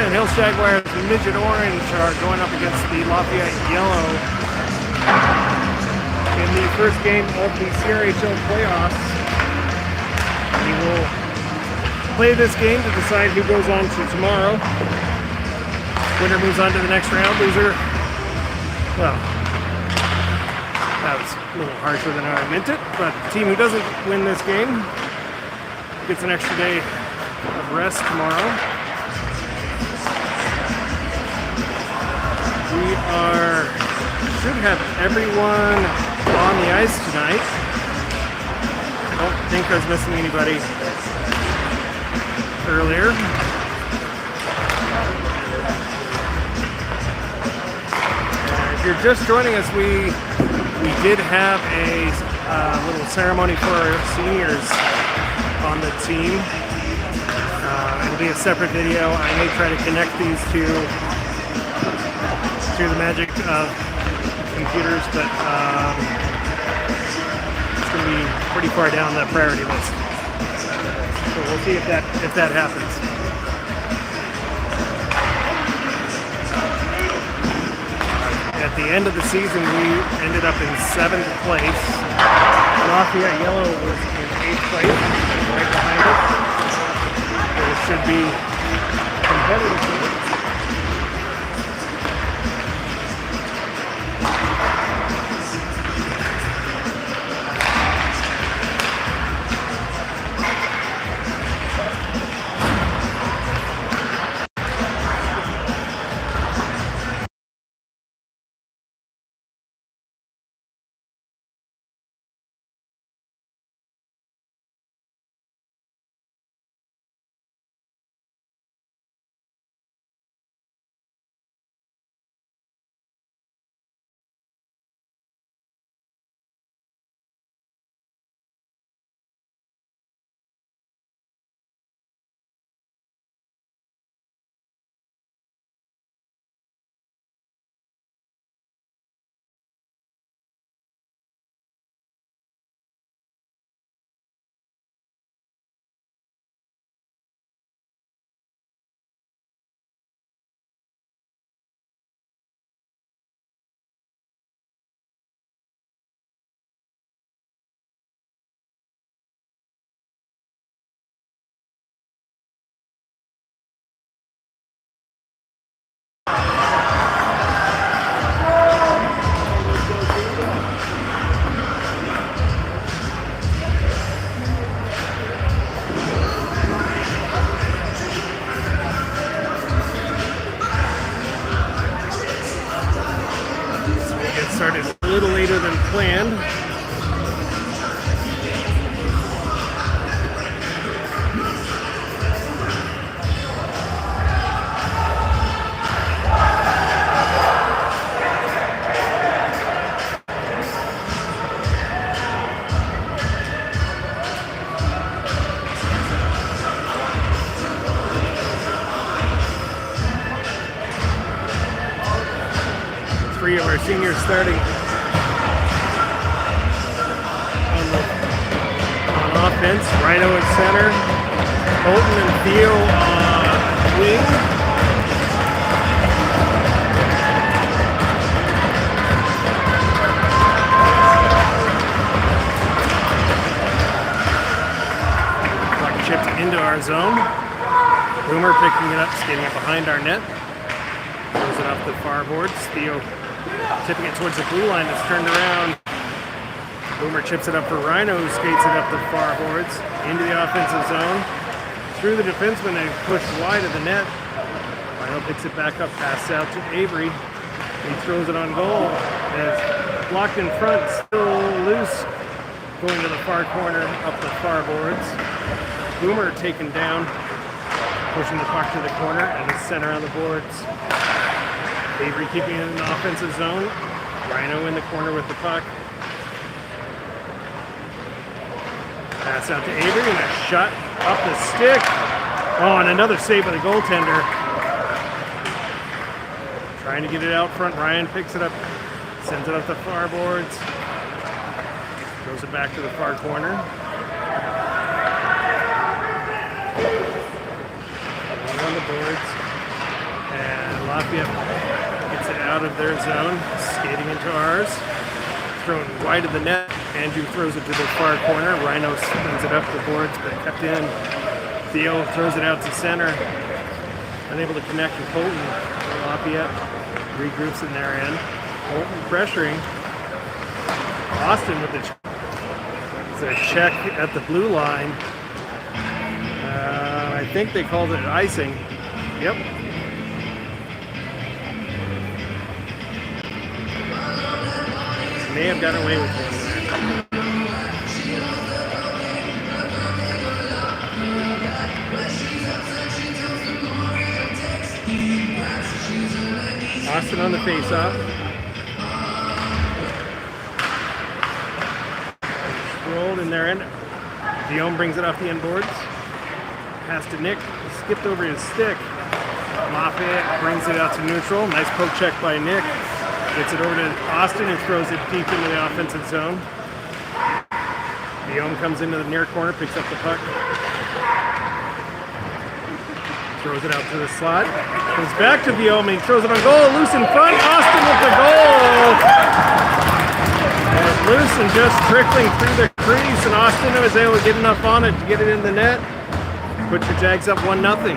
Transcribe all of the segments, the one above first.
Hyland Hills Jaguars Midget Orange are going up against the Lafayette Yellow in the first game of the CRHL playoffs. We will play this game to decide who goes on to tomorrow. Winner moves on to the next round. Loser, well, that was a little harsher than I meant it, but the team who doesn't win this game gets an extra day of rest tomorrow. We should have everyone on the ice tonight. I don't think I was missing anybody earlier. If you're just joining us, we did have a little ceremony for our seniors on the team. It'll be a separate video. I may try to connect these two through the magic of computers, but it's going to be pretty far down the priority list. So we'll see if that happens. At the end of the season, we ended up in 7th place. Lafayette Yellow was in 8th place, right behind us. So it should be competitive. Started a little later than planned. Three of our seniors starting on offense. Rhino at center, Colton and Theo on wing. Puck chipped into our zone. Boomer picking it up, skating it behind our net. Throws it off the far boards. Theo tipping it towards the blue line. It's turned around. Boomer chips it up for Rhino, who skates it up the far boards into the offensive zone. Through the defenseman and pushed wide of the net. Rhino picks it back up, passes out to Avery. He throws it on goal. It's blocked in front, still loose. Going to the far corner, up the far boards. Boomer taken down, pushing the puck to the corner and the center on the boards. Avery keeping it in the offensive zone. Rhino in the corner with the puck. Pass out to Avery and a shot up the stick. Oh, and another save by the goaltender. Trying to get it out front. Ryan picks it up, sends it up the far boards. Throws it back to the far corner. On the boards. And Lafayette gets it out of their zone, skating into ours. Thrown wide of the net. Andrew throws it to the far corner. Rhino spins it up the boards, but kept in. Theo throws it out to center. Unable to connect with Colton. Lafayette regroups in their end. Colton pressuring. Austin with the check at the blue line. I think they called it icing. Yep. May have gotten away with one there. Austin on the face-off. Rolled in their end. Guillaume brings it off the end boards. Pass to Nick. Skipped over his stick. Lafayette brings it out to neutral. Nice poke check by Nick. Gets it over to Austin, who throws it deep into the offensive zone. Guillaume comes into the near corner, picks up the puck. Throws it out to the slot. Comes back to Guillaume, and he throws it on goal. Loose in front. Austin with the goal. And it's loose and just trickling through the crease, and Austin was able to get enough on it to get it in the net. Put your Jags up 1-0.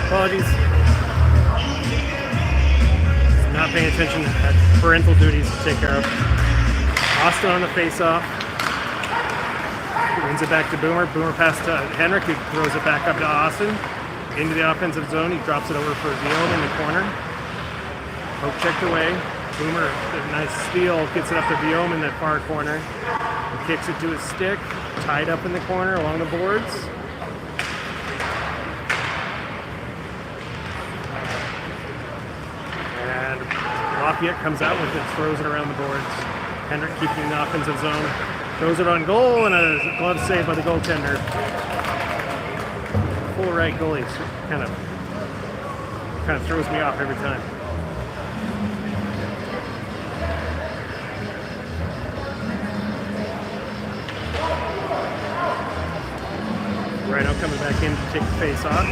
Apologies. Not paying attention. Had parental duties to take care of. Austin on the face-off. Brings it back to Boomer. Boomer pass to Henrik, who throws it back up to Austin. Into the offensive zone. He drops it over for Guillaume in the corner. Poke checked away. Boomer, a nice steal, gets it up to Guillaume in the far corner. He kicks it to his stick. Tied up in the corner along the boards. And Lafayette comes out with it, throws it around the boards. Henrik keeping the offensive zone. Throws it on goal, and a glove save by the goaltender. Full right goalie kind of throws me off every time. Rhino coming back in to take the face off.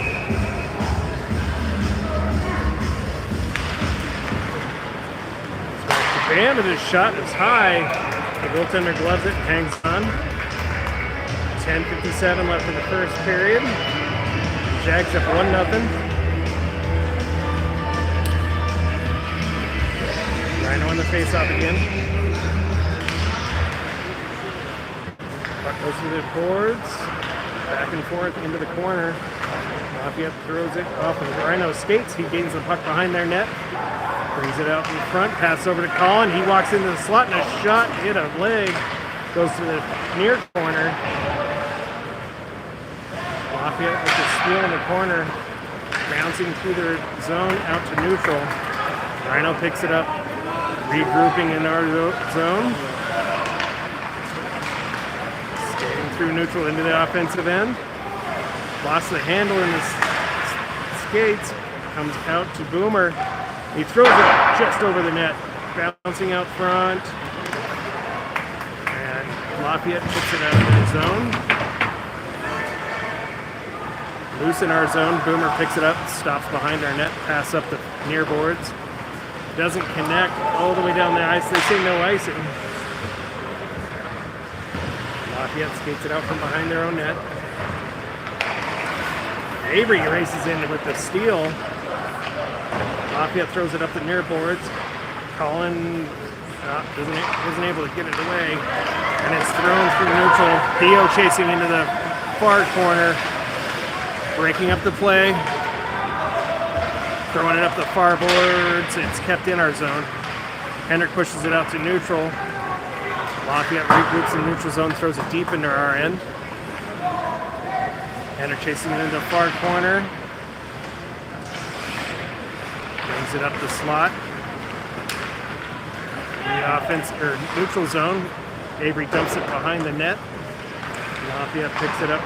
Bam, and his shot is high. The goaltender gloves it, hangs on. 10:57 left in the first period. Jags up 1-0. Rhino on the face-off again. Puck goes through the boards. Back and forth into the corner. Lafayette throws it off of Rhino skates. He gains the puck behind their net. Brings it out in front, pass over to Colin. He walks into the slot and a shot hit a leg. Goes to the near corner. Lafayette with the steal in the corner. Bouncing through their zone out to neutral. Rhino picks it up. Regrouping in our zone. Skating through neutral into the offensive end. Lost the handle in the skates. Comes out to Boomer. He throws it just over the net, bouncing out front, and Lafayette puts it out of the zone. Loose in our zone, Boomer picks it up, stops behind our net, pass up the near boards. Doesn't connect all the way down the ice. They say no icing. Lafayette skates it out from behind their own net. Avery races in with the steal. Lafayette throws it up the near boards. Colin isn't able to get it away. And it's thrown through neutral. Theo chasing into the far corner. Breaking up the play. Throwing it up the far boards. It's kept in our zone. Henrik pushes it out to neutral. Lafayette regroups in the neutral zone. Throws it deep into our end. Henrik chasing it into the far corner. Brings it up the slot. In the offense or neutral zone, Avery dumps it behind the net. Lafayette picks it up,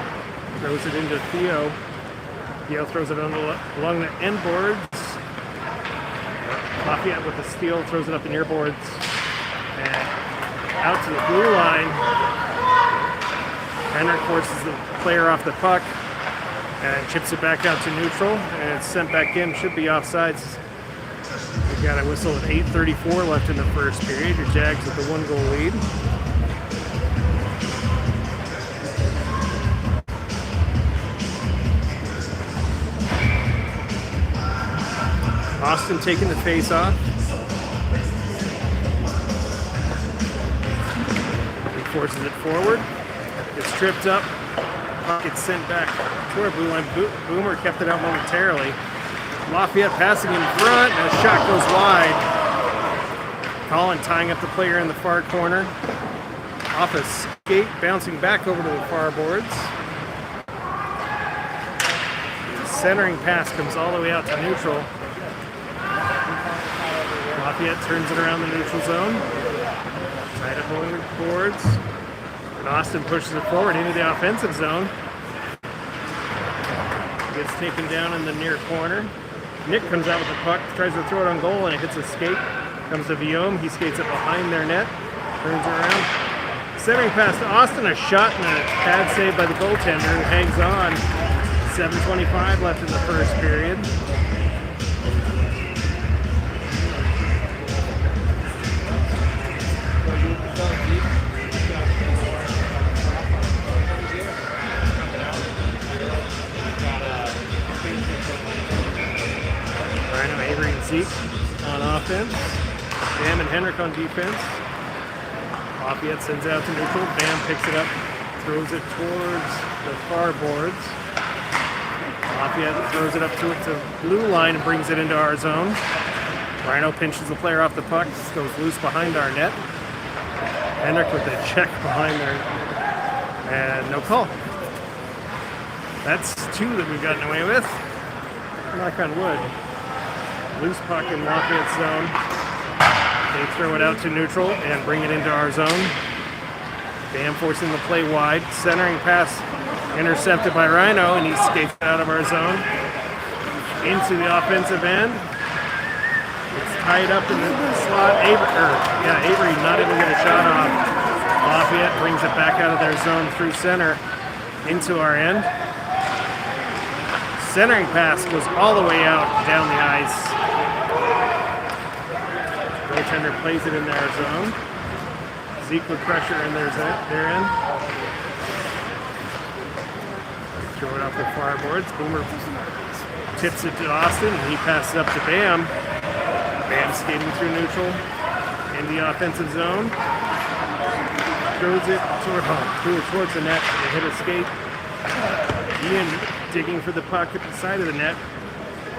throws it into Theo. Theo throws it along the end boards. Lafayette with the steal throws it up the near boards. And out to the blue line. Henrik forces the player off the puck and chips it back out to neutral. And it's sent back in. Should be offsides. We've got a whistle at 8:34 left in the first period. Your Jags with the 1-goal lead. Austin taking the face off. He forces it forward. It's tripped up. Puck gets sent back toward blue line. Boomer kept it out momentarily. Lafayette passing in front, and a shot goes wide. Colin tying up the player in the far corner. Off a skate, bouncing back over to the far boards. The centering pass comes all the way out to neutral. Lafayette turns it around the neutral zone. Tied up along the boards. And Austin pushes it forward into the offensive zone. Gets taken down in the near corner. Nick comes out with the puck, tries to throw it on goal, and it hits a skate. Comes to Viome. He skates it behind their net. Turns around. Centering pass to Austin. A shot and a bad save by the goaltender who hangs on. 7:25 left in the first period. Avery and Zeke on offense. Bam and Henrik on defense. Lafayette sends it out to neutral. Bam picks it up, throws it towards the far boards. Lafayette throws it up to blue line and brings it into our zone. Rhino pinches the player off the puck, goes loose behind our net. Henrik with a check behind there. And no call. That's 2 that we've gotten away with. Knock on wood. Loose puck in Lafayette's zone. They throw it out to neutral and bring it into our zone. Bam forcing the play wide. Centering pass intercepted by Rhino, and he skates out of our zone. Into the offensive end. It's tied up in the slot. Avery not able to get a shot off. Lafayette brings it back out of their zone through center into our end. Centering pass goes all the way out down the ice. Goaltender plays it in their zone. Zeke with pressure in their end. Throw it off the far boards. Boomer tips it to Austin, and he passes up to Bam. Bam skating through neutral in the offensive zone. Throws it towards the net and hit a skate. Ian digging for the puck at the side of the net.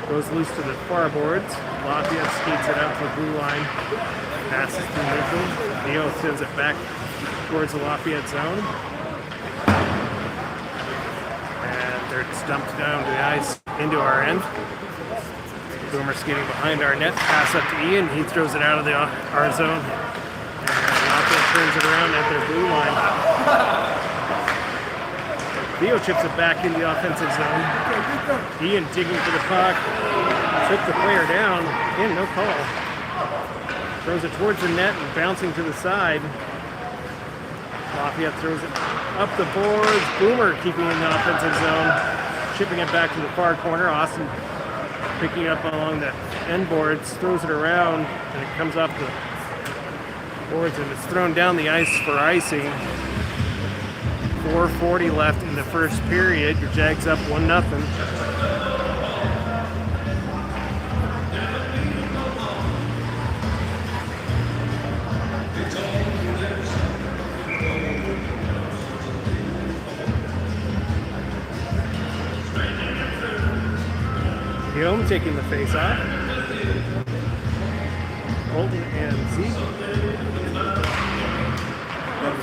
Goes loose to the far boards. Lafayette skates it out to the blue line. Passes through neutral. Theo sends it back towards the Lafayette zone. And they're dumped down to the ice into our end. Boomer skating behind our net. Pass up to Ian. He throws it out of our zone. And Lafayette turns it around at their blue line. Theo chips it back into the offensive zone. Ian digging for the puck. Took the player down. Again, no call. Throws it towards the net and bouncing to the side. Lafayette throws it up the boards. Boomer keeping in the offensive zone. Chipping it back to the far corner. Austin picking up along the end boards. Throws it around and it comes off the boards and it's thrown down the ice for icing. 4:40 left in the first period. Your Jags up 1-0. Viome taking the face off. Colton and Zeke.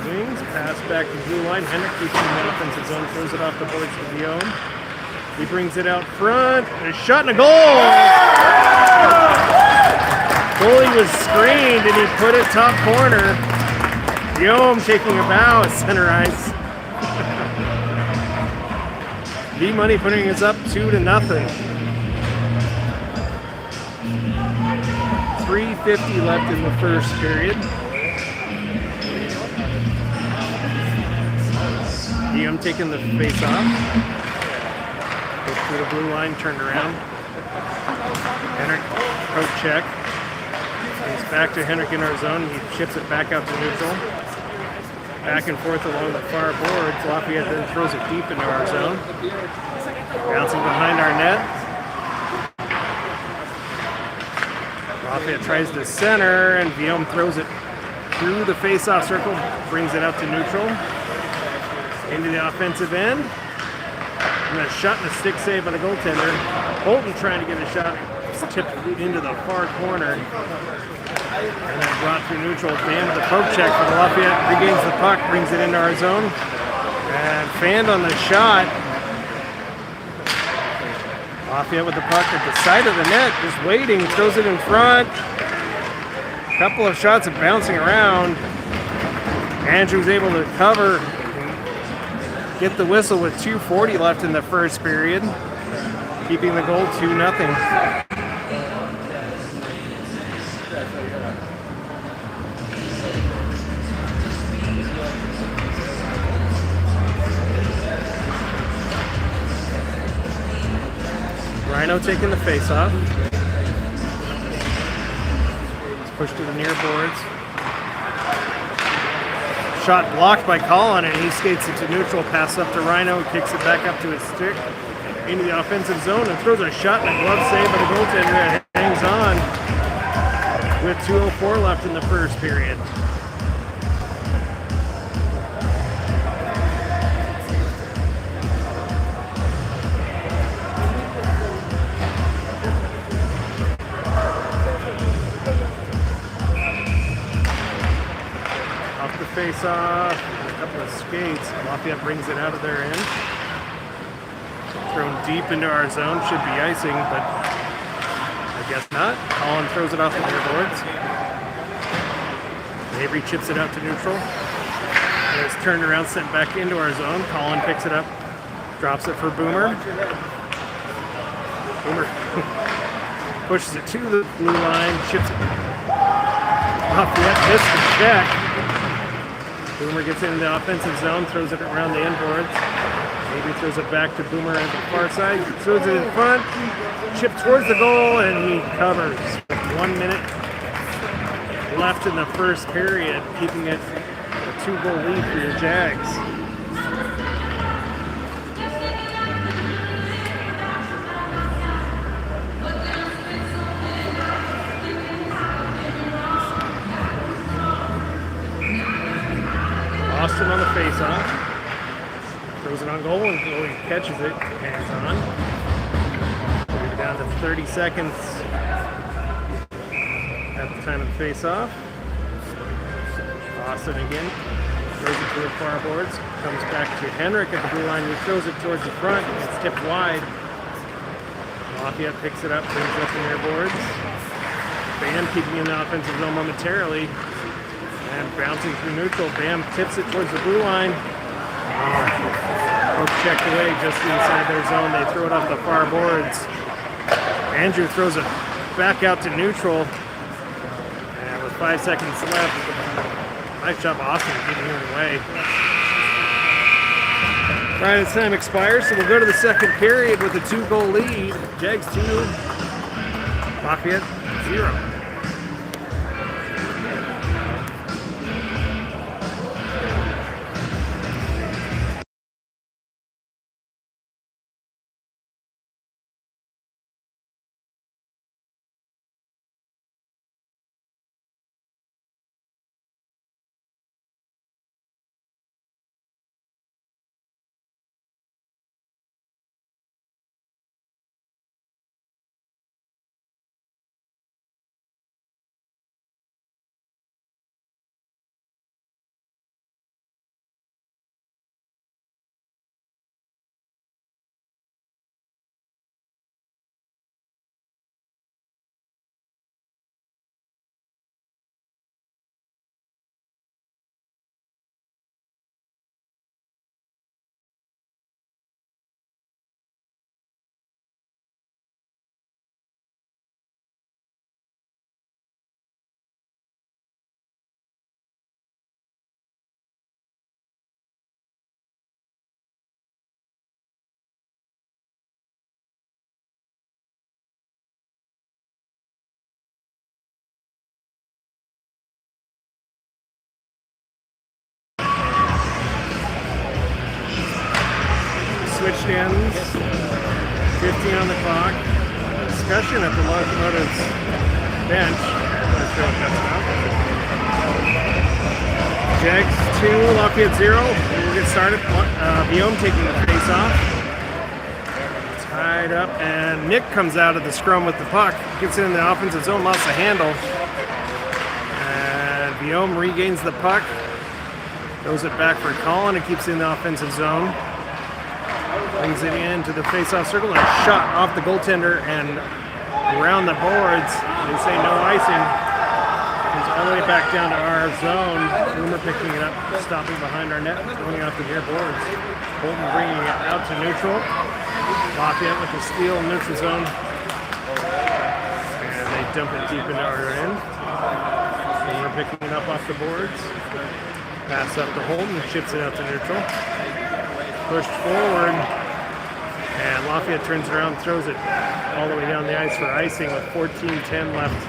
Wings, pass back to blue line. Henrik keeps in the offensive zone, throws it off the boards to Viome. He brings it out front. A shot and a goal! Goalie was screened and he put it top corner. Viome taking a bow at center ice. V-Money putting us up 2-0. 3:50 left in the first period. Guillaume taking the face off. Goes through the blue line, turned around. Henrik, poke check. It's back to Henrik in our zone. He chips it back out to neutral. Back and forth along the far boards. Lafayette then throws it deep into our zone. Bouncing behind our net. Lafayette tries to center, and Guillaume throws it through the face-off circle, brings it out to neutral. Into the offensive end. And a shot and a stick save by the goaltender. Bolton trying to get a shot. It's tipped into the far corner. And then brought through neutral. Fan with the poke check for the Lafayette. Regains the puck, brings it into our zone. And fanned on the shot. Lafayette with the puck at the side of the net, just waiting, throws it in front. A couple of shots of bouncing around. Andrew's able to cover. Get the whistle with 2:40 left in the first period, keeping the goal 2-0. Rhino taking the face-off. It's pushed to the near boards. Shot blocked by Colin, and he skates it to neutral. Pass up to Rhino, kicks it back up to his stick into the offensive zone, and throws a shot and a glove save by the goaltender that hangs on with 2:04 left in the first period. Face off, a couple of skates. Lafayette brings it out of their end. Thrown deep into our zone, should be icing, but I guess not. Colin throws it off the near boards. Avery chips it out to neutral. And it's turned around, sent back into our zone. Colin picks it up, drops it for Boomer. Boomer pushes it to the blue line, chips it. Lafayette missed the check. Boomer gets into the offensive zone, throws it around the end boards. Maybe throws it back to Boomer at the far side. Throws it in front, chip towards the goal, and he covers. 1 minute left in the first period, keeping it a 2-goal lead for your Jags. Austin on the face-off. Throws it on goal, and goalie catches it. Hands on. We're down to 30 seconds at the time of the face-off. Austin again. Throws it to the far boards. Comes back to Henrik at the blue line, who throws it towards the front. It's tipped wide. Lafayette picks it up, brings it up the near boards. Bam keeping in the offensive zone momentarily. And bouncing through neutral, Bam tips it towards the blue line. Poke checked away just inside their zone. They throw it off the far boards. Andrew throws it back out to neutral. And with 5 seconds left, nice job Austin keeping it away. All right, as time expires, so we'll go to the second period with a 2-goal lead. Jags 2, Lafayette 0. 15 on the clock. Discussion at the Locomotive's bench. Not sure what that's about. Jags 2, Lafayette 0. We'll get started. Guillaume taking the face off. Tied up, and Nick comes out of the scrum with the puck. Gets it in the offensive zone, lost the handle. And Guillaume regains the puck. Throws it back for Colin and keeps it in the offensive zone. Brings it into the face-off circle and a shot off the goaltender and around the boards. They say no icing. Comes all the way back down to our zone. Boomer picking it up, stopping behind our net, going off the near boards. Bolton bringing it out to neutral. Lafayette with the steal in neutral zone. And they dump it deep into our end. Boomer picking it up off the boards. Pass up to Holden, chips it out to neutral. Pushed forward. And Lafayette turns around, throws it all the way down the ice for icing with 14:10 left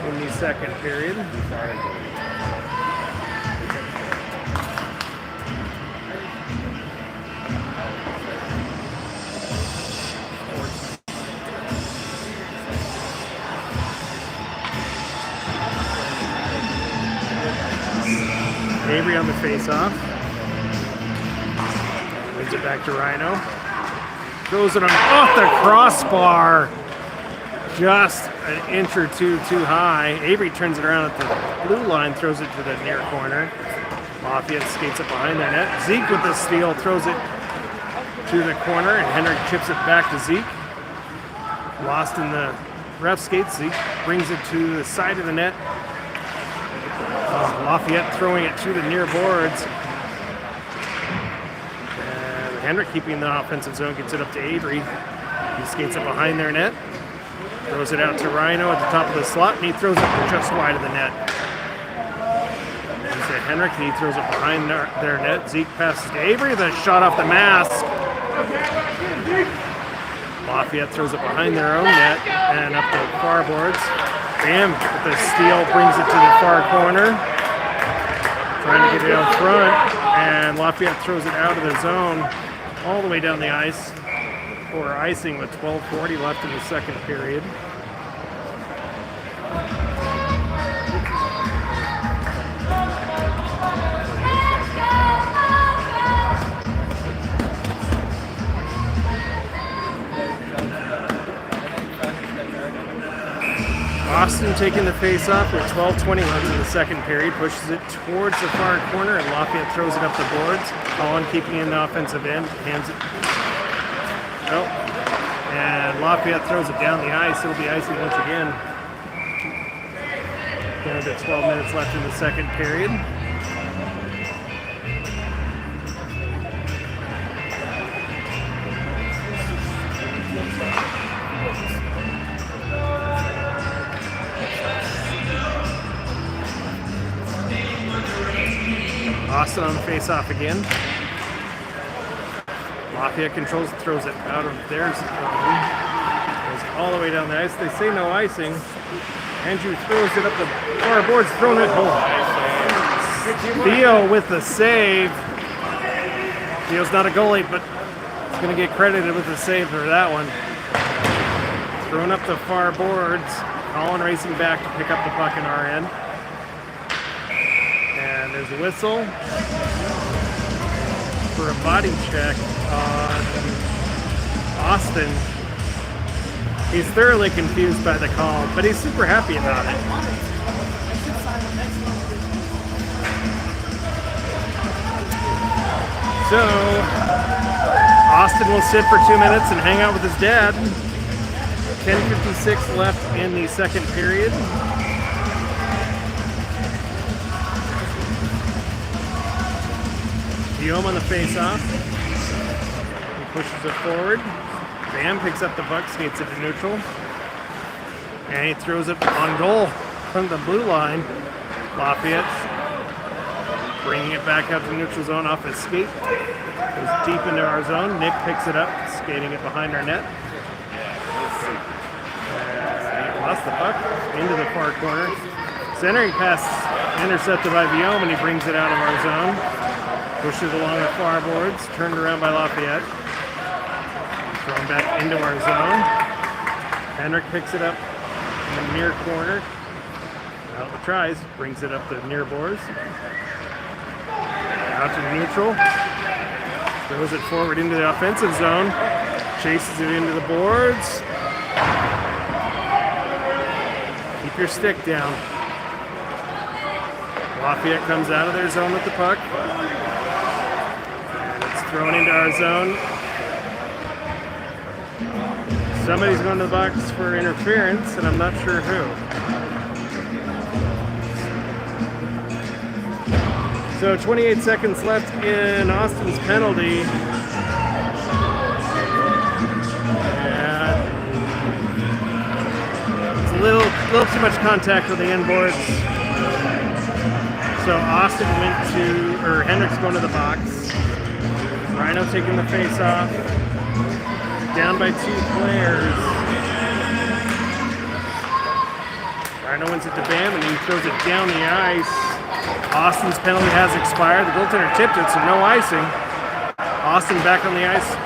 in the second period. Avery on the face-off. Moves it back to Rhino. Throws it off the crossbar. Just an inch or two too high. Avery turns it around at the blue line, throws it to the near corner. Lafayette skates it behind their net. Zeke with the steal, throws it to the corner, and Henrik chips it back to Zeke. Lost in the ref skates. Zeke brings it to the side of the net. Lafayette throwing it to the near boards. And Henrik keeping the offensive zone, gets it up to Avery. He skates it behind their net. Throws it out to Rhino at the top of the slot, and he throws it just wide of the net. He's to Henrik, and he throws it behind their net. Zeke passes to Avery, the shot off the mask. Lafayette throws it behind their own net and up the far boards. Bam with the steal brings it to the far corner. Trying to get it out front, and Lafayette throws it out of the zone all the way down the ice for icing with 12:40 left in the second period. Austin taking the face-off with 12:20 left in the second period, pushes it towards the far corner, and Lafayette throws it up the boards. Colin keeping in the offensive end, hands it. Oh, and Lafayette throws it down the ice. It'll be icing once again. Down to 12 minutes left in the second period. Austin on the face-off again. Lafayette controls, throws it out of their zone. Goes all the way down the ice. They say no icing. Andrew throws it up the far boards, throwing it home. Theo with the save. Theo's not a goalie, but he's going to get credited with the save for that one. Thrown up the far boards. Colin racing back to pick up the puck in our end. And there's a whistle for a body check on Austin. He's thoroughly confused by the call, but he's super happy about it. So, Austin will sit for 2 minutes and hang out with his dad. 10:56 left in the second period. Guillaume on the face-off. He pushes it forward. Bam picks up the puck, skates it to neutral. And he throws it on goal from the blue line. Lafayette bringing it back out to neutral zone off his skate. Goes deep into our zone. Nick picks it up, skating it behind our net. And lost the puck into the far corner. Centering pass intercepted by Guillaume, and he brings it out of our zone. Pushes along the far boards, turned around by Lafayette. Thrown back into our zone. Hendrick picks it up in the near corner. Well, it tries, brings it up the near boards. Out to the neutral. Throws it forward into the offensive zone. Chases it into the boards. Keep your stick down. Lafayette comes out of their zone with the puck. And it's thrown into our zone. Somebody's going to the box for interference, and I'm not sure who. So 28 seconds left in Austin's penalty. And it's a little too much contact with the end boards. So Austin Hendrick's going to the box. Rhino taking the face off. Down by 2 players. Rhino wins it to Bam and he throws it down the ice. Austin's penalty has expired. The goaltender tipped it, so no icing. Austin back on the ice.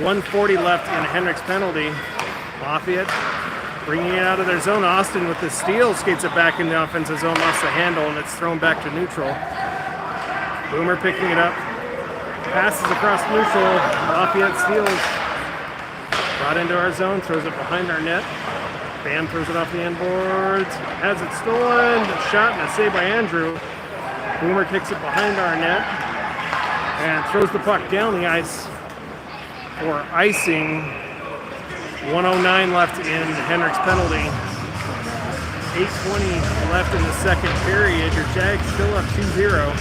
1:40 left in Hendrick's penalty. Lafayette bringing it out of their zone. Austin with the steal skates it back in the offensive zone, lost the handle, and it's thrown back to neutral. Boomer picking it up. Passes across neutral. Lafayette steals. Brought into our zone, throws it behind our net. Bam throws it off the end boards. Has it stolen. A shot and a save by Andrew. Boomer kicks it behind our net and throws the puck down the ice for icing. 1:09 left in Hendrick's penalty. 8:20 left in the second period. Your Jags still up 2-0.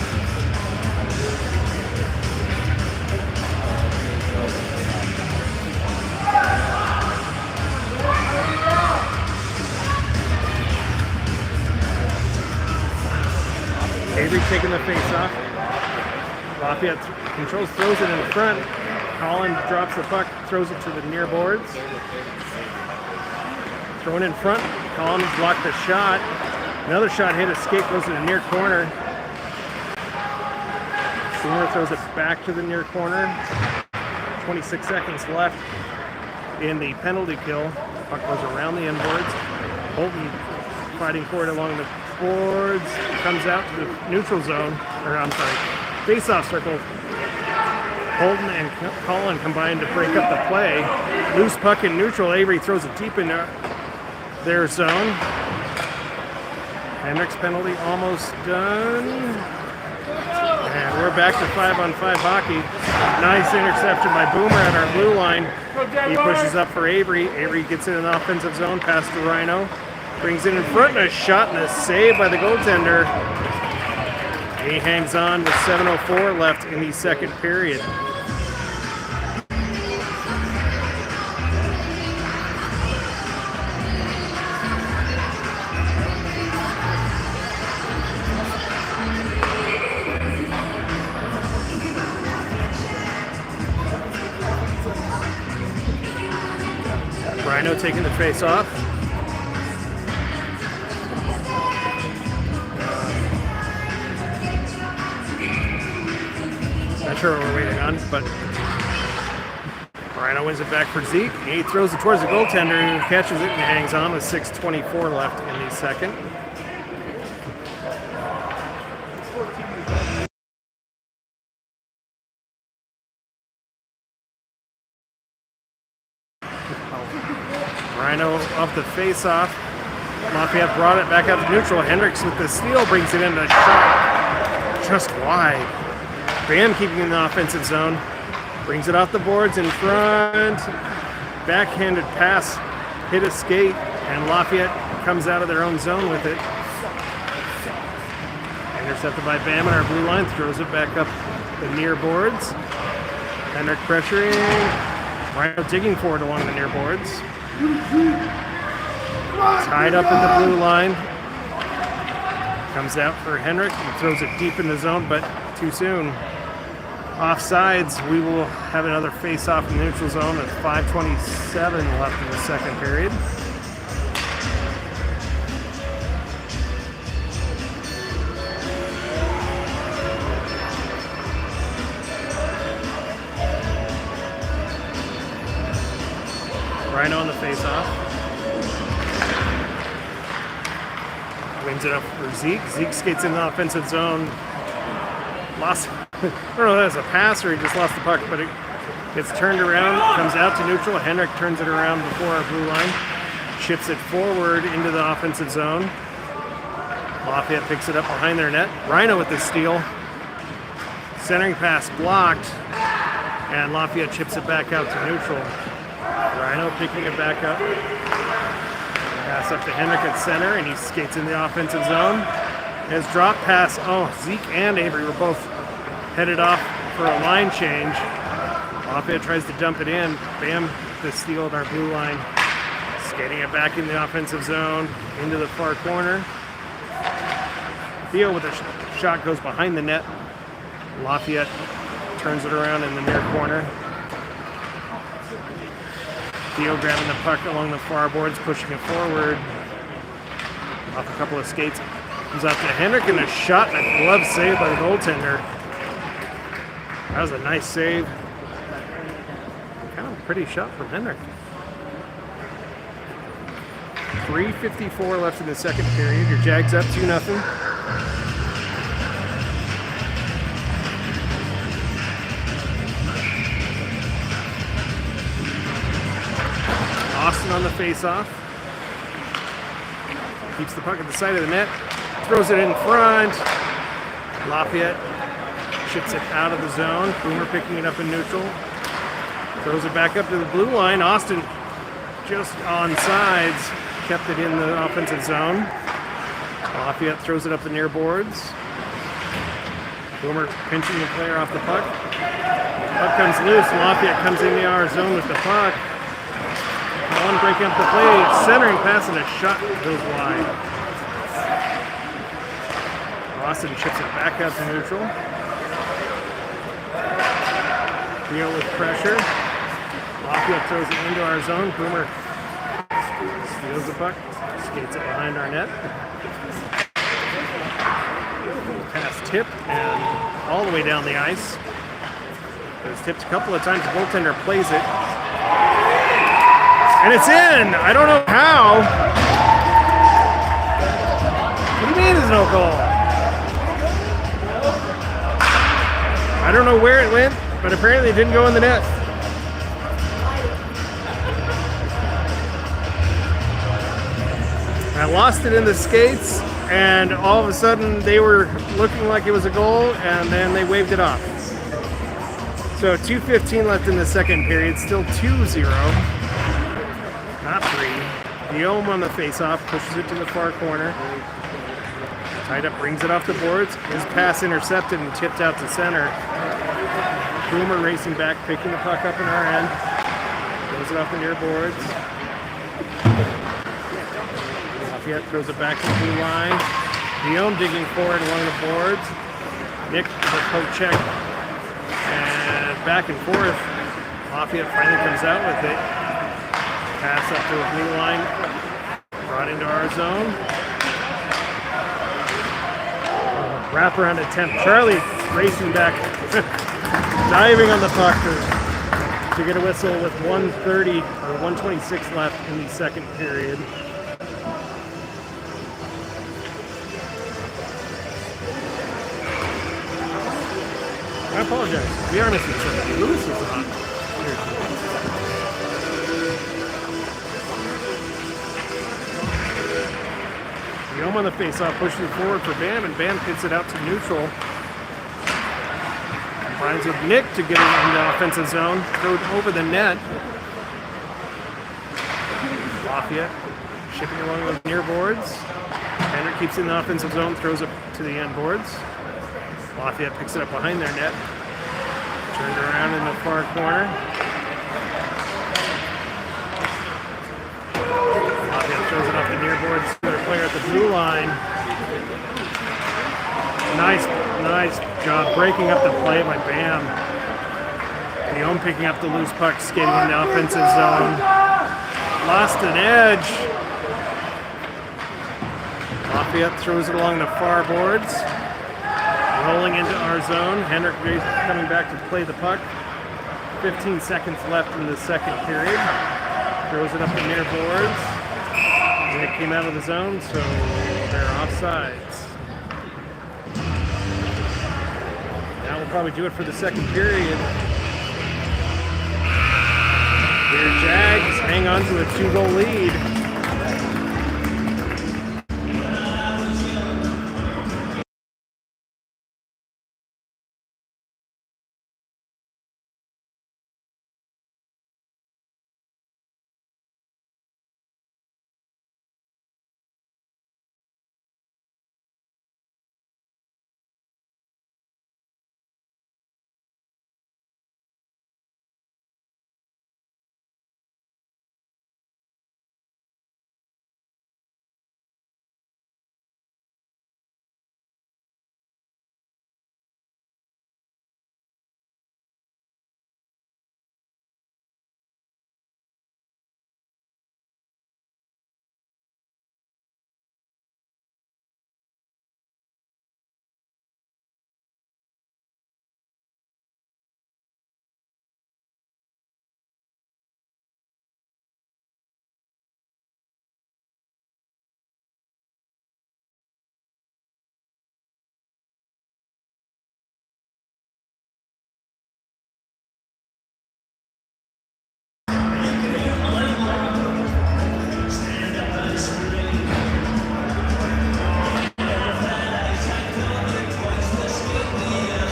Avery taking the face off. Lafayette controls, throws it in front. Hyland drops the puck, throws it to the near boards. Thrown in front. Collins blocked the shot. Another shot hit, escape, goes to the near corner. Boomer throws it back to the near corner. 26 seconds left in the penalty kill. Puck goes around the end boards. Holton fighting for it along the boards, comes out to the neutral zone, face-off circle. Holton and Colin combine to break up the play. Loose puck in neutral. Avery throws it deep into their zone. Hendrick's penalty almost done. And we're back to 5-on-5 hockey. Nice interception by Boomer at our blue line. He pushes up for Avery. Avery gets it in the offensive zone, past to Rhino. Brings it in front, and a shot and a save by the goaltender. He hangs on with 7:04 left in the second period. Rhino taking the face off. Not sure what we're waiting on, but Rhino wins it back for Zeke. He throws it towards the goaltender, who catches it and hangs on with 6:24 left in the second. Rhino off the face-off. Lafayette brought it back out to neutral. Hendricks with the steal brings it in, a shot just wide. Bam keeping in the offensive zone. Brings it off the boards in front. Backhanded pass, hit a skate, and Lafayette comes out of their own zone with it. Intercepted by Bam on our blue line, throws it back up the near boards. Hendrick pressuring. Rhino digging forward along the near boards. Tied up at the blue line. Comes out for Hendrick and throws it deep in the zone, but too soon. Offsides, we will have another face-off in the neutral zone at 5:27 left in the second period. Rhino on the face-off. Wings it up for Zeke. Zeke skates in the offensive zone. Lost, I don't know if that was a pass or he just lost the puck, but it gets turned around, comes out to neutral. Henrik turns it around before our blue line. Chips it forward into the offensive zone. Lafayette picks it up behind their net. Rhino with the steal. Centering pass blocked, and Lafayette chips it back out to neutral. Rhino picking it back up. Pass up to Henrik at center, and he skates in the offensive zone. His drop pass, Zeke and Avery were both headed off for a line change. Lafayette tries to dump it in. Bam, the steal at our blue line. Skating it back in the offensive zone, into the far corner. Theo with a shot goes behind the net. Lafayette turns it around in the near corner. Theo grabbing the puck along the far boards, pushing it forward. Off a couple of skates. Comes out to Henrik, and a shot and a glove save by the goaltender. That was a nice save. Kind of a pretty shot from Henrik. 3:54 left in the second period. Your Jags up 2-0. Austin on the face-off. Keeps the puck at the side of the net. Throws it in front. Lafayette chips it out of the zone. Boomer picking it up in neutral. Throws it back up to the blue line. Austin just on sides. Kept it in the offensive zone. Lafayette throws it up the near boards. Boomer pinching the player off the puck. Puck comes loose. Lafayette comes into our zone with the puck. One breaking up the play. Centering pass and a shot goes wide. Austin chips it back out to neutral. Theo with pressure. Lafayette throws it into our zone. Boomer steals the puck, skates it behind our net. Pass tip and all the way down the ice. It was tipped a couple of times. The goaltender plays it. And it's in! I don't know how. What do you mean there's no goal? I don't know where it went, but apparently it didn't go in the net. I lost it in the skates, and all of a sudden they were looking like it was a goal, and then they waved it off. So 2:15 left in the second period, still 2-0. Not 3. Guillaume on the face-off, pushes it to the far corner. Tied up, brings it off the boards. His pass intercepted and tipped out to center. Boomer racing back, picking the puck up in our end. Throws it off the near boards. Lafayette throws it back to the blue line. Guillaume digging forward along the boards. Nick with a poke check. And back and forth. Lafayette finally comes out with it. Pass up to a blue line. Brought into our zone. Wraparound attempt. Charlie racing back. Diving on the puck to get a whistle with 1:30 or 1:26 left in the second period. I apologize. We are missing something. Lewis is on. Guillaume on the face-off, pushing it forward for Bam, and Bam hits it out to neutral. Finds with Nick to get it in the offensive zone. Throws over the net. Lafayette shipping along those near boards. Henrik keeps it in the offensive zone, throws it to the end boards. Lafayette picks it up behind their net. Turned around in the far corner. Lafayette throws it off the near boards to their player at the blue line. Nice job breaking up the play by Bam. Guillaume picking up the loose puck, skating in the offensive zone. Lost an edge. Lafayette throws it along the far boards. Rolling into our zone. Henrik coming back to play the puck. 15 seconds left in the second period. throws it up the near boards. And it came out of the zone, so they're offsides. That will probably do it for the second period. Their Jags hang on to a 2-goal lead.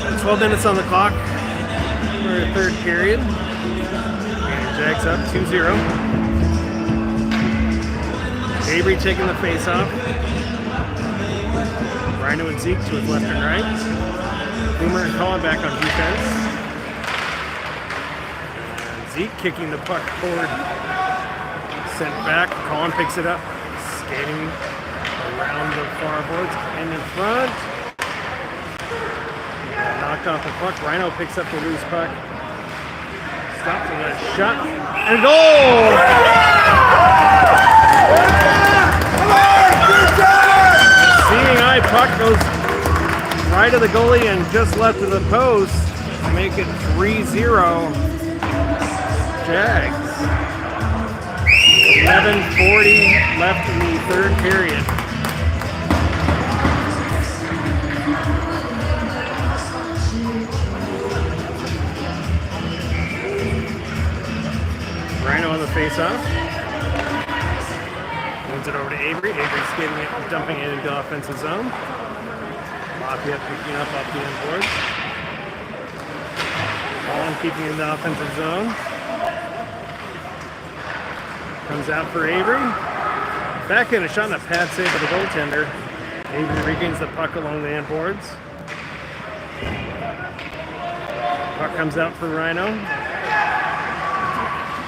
And 12 minutes on the clock for the third period. And Jags up 2-0. Avery taking the face off. Rhino and Zeke to his left and right. Boomer and Colin back on defense. And Zeke kicking the puck forward. Sent back. Colin picks it up. Skating around the far boards and in front. Knocked off the puck. Rhino picks up the loose puck. Stops with a shot. And a goal! Seeing eye puck goes right of the goalie and just left of the post to make it 3-0 Jags. 11:40 left in the third period. Rhino on the face-off. Moves it over to Avery. Avery skating it, dumping it into offensive zone. Lafayette picking up off the end boards. Colin keeping in the offensive zone. Comes out for Avery. Back in a shot and a pad save by the goaltender. Avery regains the puck along the end boards. Puck comes out for Rhino.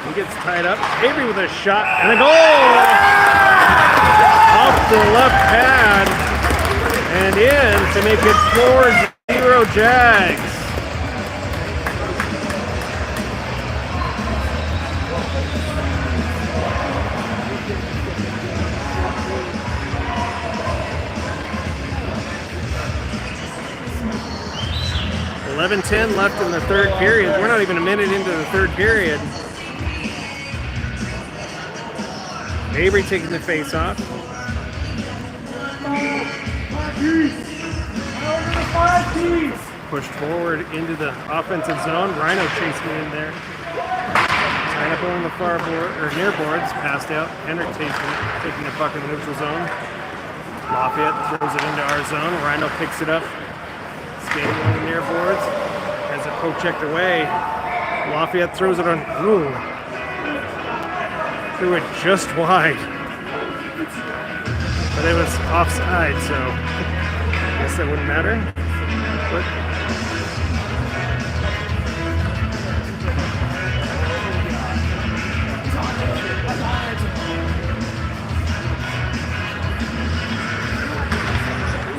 He gets tied up. Avery with a shot and a goal! Off the left pad and in to make it 4-0 Jags. .11:10 left in the third period. We're not even a minute into the third period. Avery taking the face off. Pushed forward into the offensive zone. Rhino chasing in there. Tied up on the far board or near boards. Passed out. Hendrick taking the puck in the neutral zone. Lafayette throws it into our zone. Rhino picks it up. Skating on the near boards. Has it poke checked away. Lafayette throws it on. Ooh. Threw it just wide. But it was offside, so I guess that wouldn't matter. But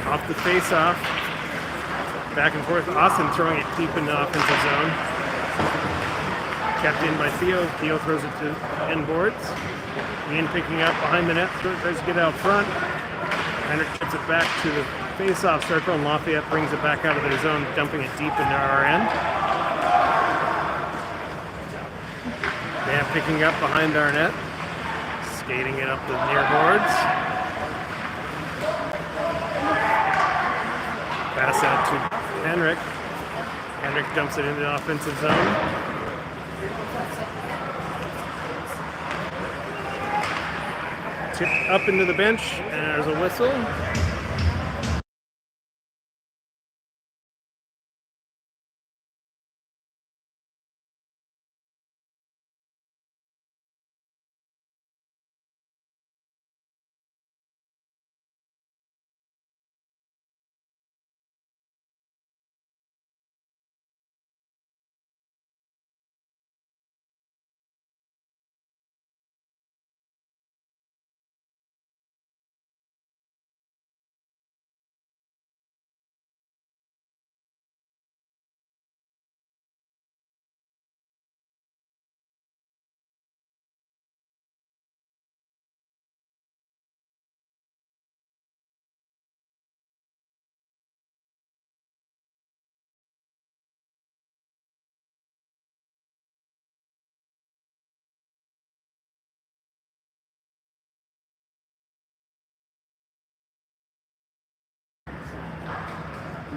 off the face-off. Back and forth. Austin throwing it deep in the offensive zone. Kept in by Theo. Theo throws it to end boards. Ian picking up behind the net. Tries to get out front. Hendrick gets it back to the face-off circle, and Lafayette brings it back out of their zone, dumping it deep into our end. And picking up behind our net. Skating it up the near boards. Pass out to Henrik. Henrik dumps it into the offensive zone. Tipped up into the bench, and there's a whistle.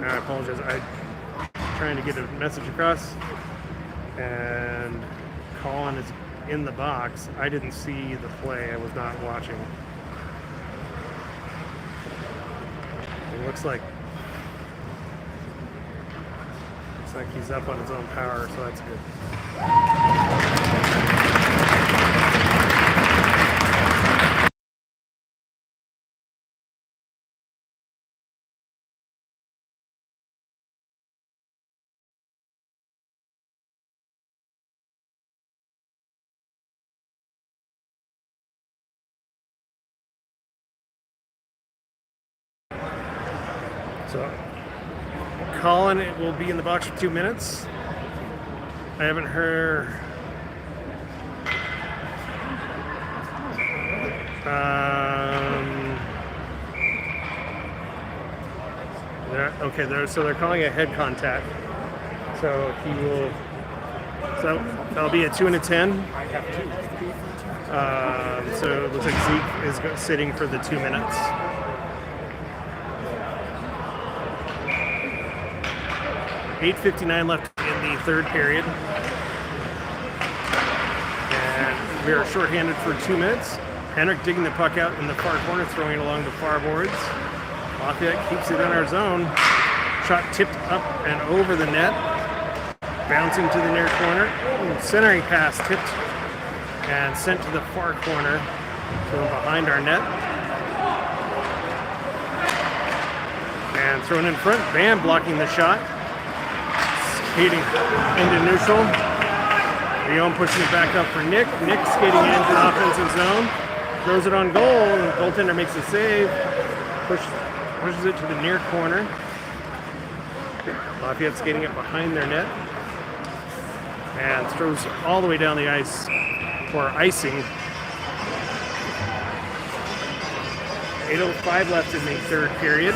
I apologize. I'm trying to get a message across, and Colin is in the box. I didn't see the play. I was not watching. It looks like he's up on his own power, so that's good. So, Colin will be in the box for 2 minutes. I haven't heard. So they're calling a head contact. So he will. So that'll be a 2 and a 10. So it looks like Zeke is sitting for the 2 minutes. .8:59 left in the third period. And we are shorthanded for 2 minutes. Henrik digging the puck out in the far corner, throwing it along the far boards. Lafayette keeps it in our zone. Shot tipped up and over the net. Bouncing to the near corner. Centering pass tipped and sent to the far corner. Thrown behind our net. And thrown in front. Bam blocking the shot. Skating into neutral. Leon pushing it back up for Nick. Nick skating into the offensive zone. Throws it on goal, and the goaltender makes a save. Pushes it to the near corner. Lafayette skating it behind their net. And throws all the way down the ice for icing. 8:05 left in the third period.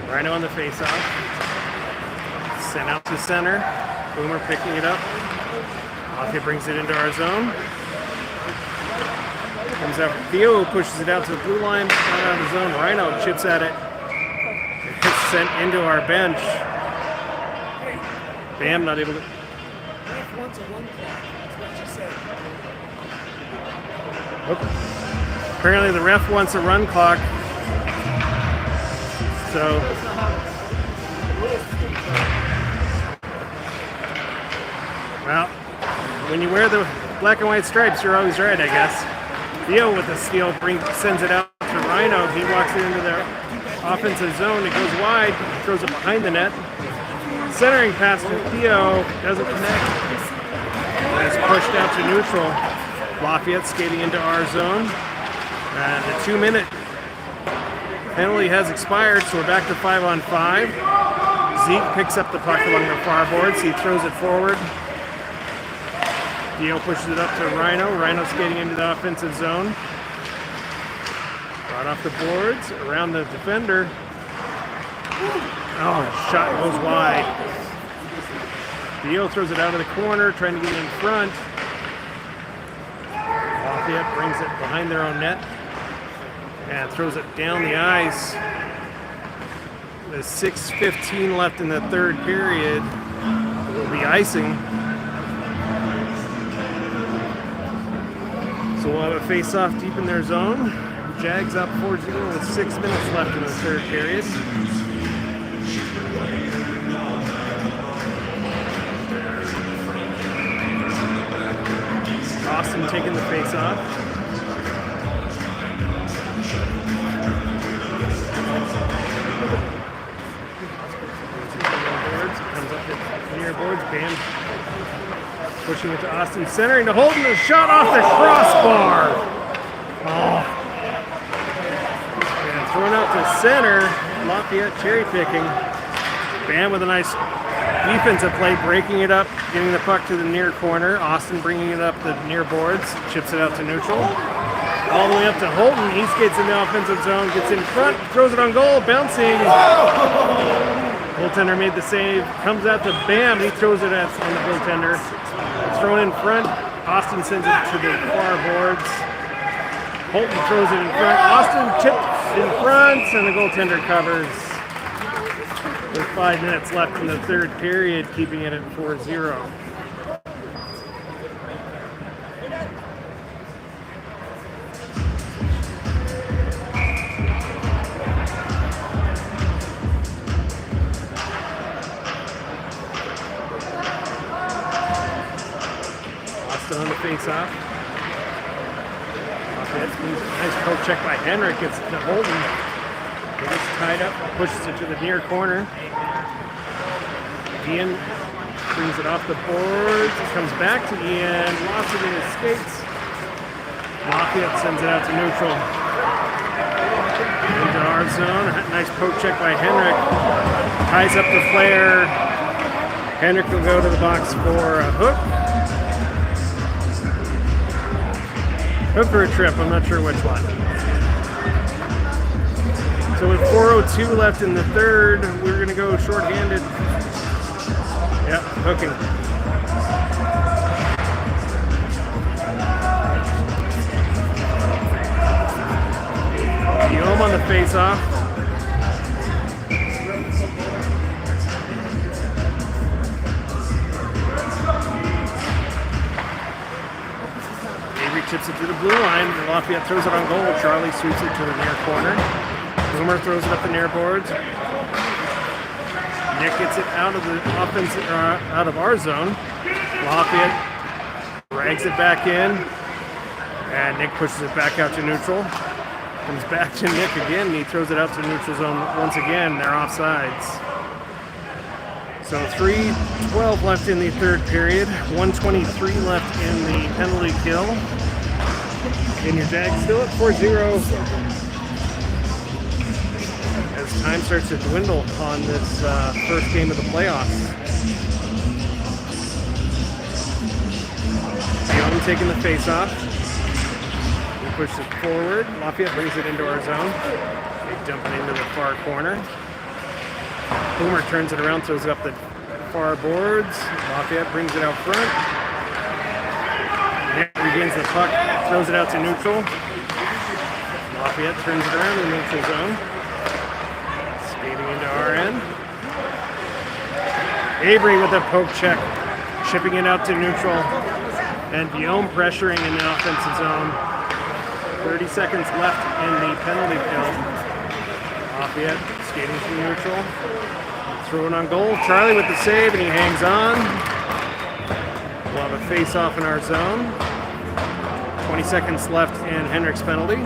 Rhino on the face-off. Sent out to center. Boomer picking it up. Lafayette brings it into our zone. Comes out. Theo pushes it out to the blue line. Out of the zone. Rhino chips at it. It's sent into our bench. Bam, not able to. Apparently the ref wants a run clock. So well, when you wear the black and white stripes, you're always right, I guess. Theo with the steal sends it out to Rhino. He walks it into the offensive zone. It goes wide, throws it behind the net. Centering pass to Theo, doesn't connect. It's pushed out to neutral. Lafayette skating into our zone. And the 2-minute penalty has expired, so we're back to 5-on-5. Zeke picks up the puck along the far boards. He throws it forward. Dio pushes it up to Rhino. Rhino skating into the offensive zone. Brought off the boards, around the defender. Oh, shot goes wide. Dio throws it out of the corner, trying to get it in front. Lafayette brings it behind their own net and throws it down the ice. There's 6:15 left in the third period. It will be icing. So we'll have a face-off deep in their zone. Jags up 4-0 with 6 minutes left in the third period. Austin taking the face-off. Comes up to near boards. Bam pushing it to Austin, centering to Holden. A shot off the crossbar. Oh. And thrown out to center. Lafayette cherry picking. Bam with a nice defensive play, breaking it up, getting the puck to the near corner. Austin bringing it up the near boards, chips it out to neutral. All the way up to Holden. He skates in the offensive zone, gets in front, throws it on goal, bouncing. Goaltender made the save, comes out to Bam. He throws it on the goaltender. It's thrown in front. Austin sends it to the far boards. Holden throws it in front. Austin tipped in front, and the goaltender covers. With 5 minutes left in the third period, keeping it at 4-0. Austin on the face-off. Nice poke check by Henrik. It's to Holden. It gets tied up, pushes it to the near corner. Ian brings it off the boards. It comes back to Ian. Lost it in his skates. Lafayette sends it out to neutral. Into our zone. Nice poke check by Henrik. Ties up the flare. Henrik will go to the box for a hook. Hook or a trip, I'm not sure which one. So with 4:02 left in the third, we're going to go shorthanded. Yep, hooking. Guillaume on the face-off. Avery tips it to the blue line. Lafayette throws it on goal. Charlie sweeps it to the near corner. Boomer throws it up the near boards. Nick gets it out of the offense, out of our zone. Lafayette drags it back in, and Nick pushes it back out to neutral. Comes back to Nick again, and he throws it out to neutral zone once again. They're offsides. So 3:12 left in the third period. 1:23 left in the penalty kill. And your Jags still at 4-0. As time starts to dwindle on this first game of the playoffs. Young taking the face-off. He pushes it forward. Lafayette brings it into our zone. They dump it into the far corner. Boomer turns it around, throws it up the far boards. Lafayette brings it out front. Nick regains the puck, throws it out to neutral. Lafayette turns it around in the neutral zone. Skating into our end. Avery with a poke check, chipping it out to neutral. And Guillaume pressuring in the offensive zone. 30 seconds left in the penalty kill. Lafayette skating to neutral. Throwing on goal. Charlie with the save, and he hangs on. We'll have a face-off in our zone. 20 seconds left in Henrik's penalty. 2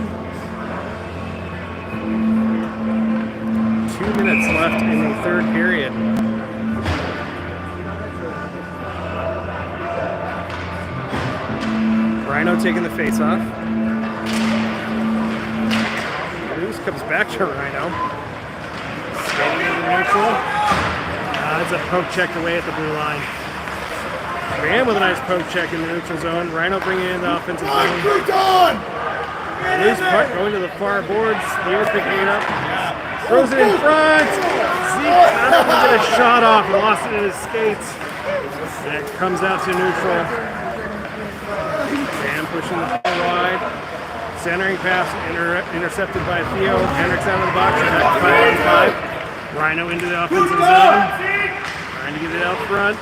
minutes left in the third period. Rhino taking the face-off. Bruce comes back to Rhino. Skating into neutral. That's a poke check away at the blue line. Bam with a nice poke check in the neutral zone. Rhino bringing in the offensive zone. Loose puck going to the far boards. Theo picking it up. Throws it in front. Zeke not able to get a shot off and lost it in his skates. And it comes out to neutral. Bam pushing the ball wide. Centering pass intercepted by Theo. Hendricks out of the box. Back 5-on-5. Rhino into the offensive zone. Trying to get it out front.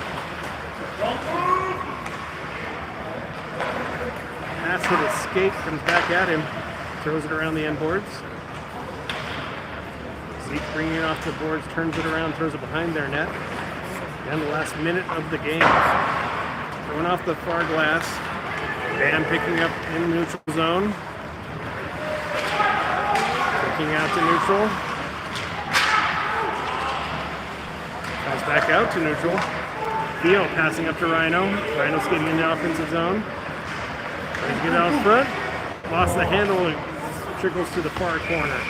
Pass hit his skate, comes back at him, throws it around the end boards. Zeke bringing it off the boards, turns it around, throws it behind their net. Down the last minute of the game. Going off the far glass. Bam picking up in the neutral zone. Picking out to neutral. Pass back out to neutral. Theo passing up to Rhino. Rhino skating in the offensive zone. Trying to get out front. Lost the handle and trickles to the far corner.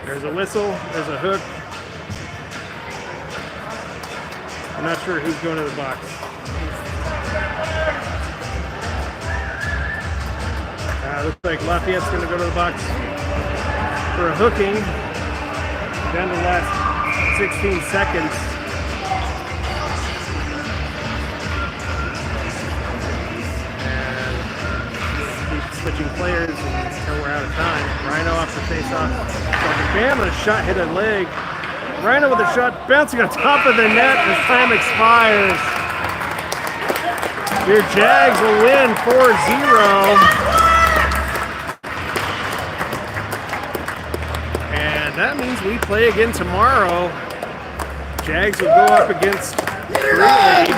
There's a whistle. There's a hook. I'm not sure who's going to the box. Looks like Lafayette's going to go to the box for a hooking. Down to the last 16 seconds. Switching players until we're out of time. Rhino off the face-off. Bam with a shot hit a leg. Rhino with a shot bouncing on top of the net as time expires. Your Jags will win 4-0. And that means we play again tomorrow. Jags will go up against Greeley.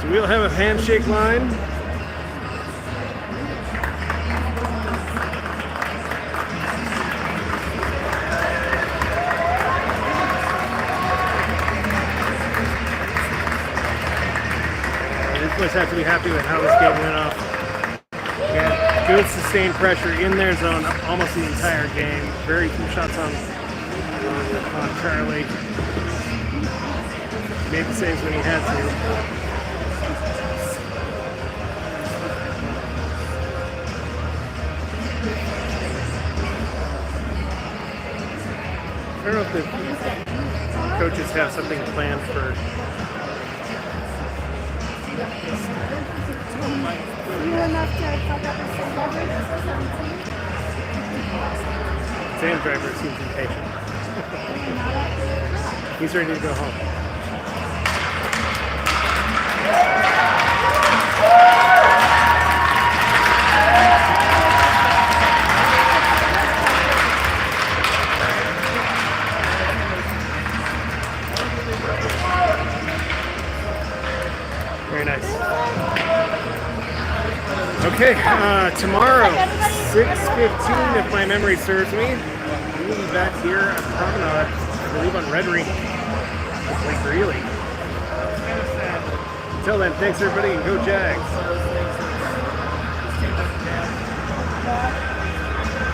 We'll have a handshake line. These boys have to be happy with how this game went off. Yeah, good sustained pressure in their zone almost the entire game. Very few shots on Charlie. Made the saves when he had to. I don't know if the coaches have something planned for. Sam Driver seems impatient. He's ready to go home. Very nice. Okay, tomorrow, 6:15, if my memory serves me, we will be back here at Promenade, I believe on Red Ring, with Lake Greeley. Until then, thanks everybody, and go Jags.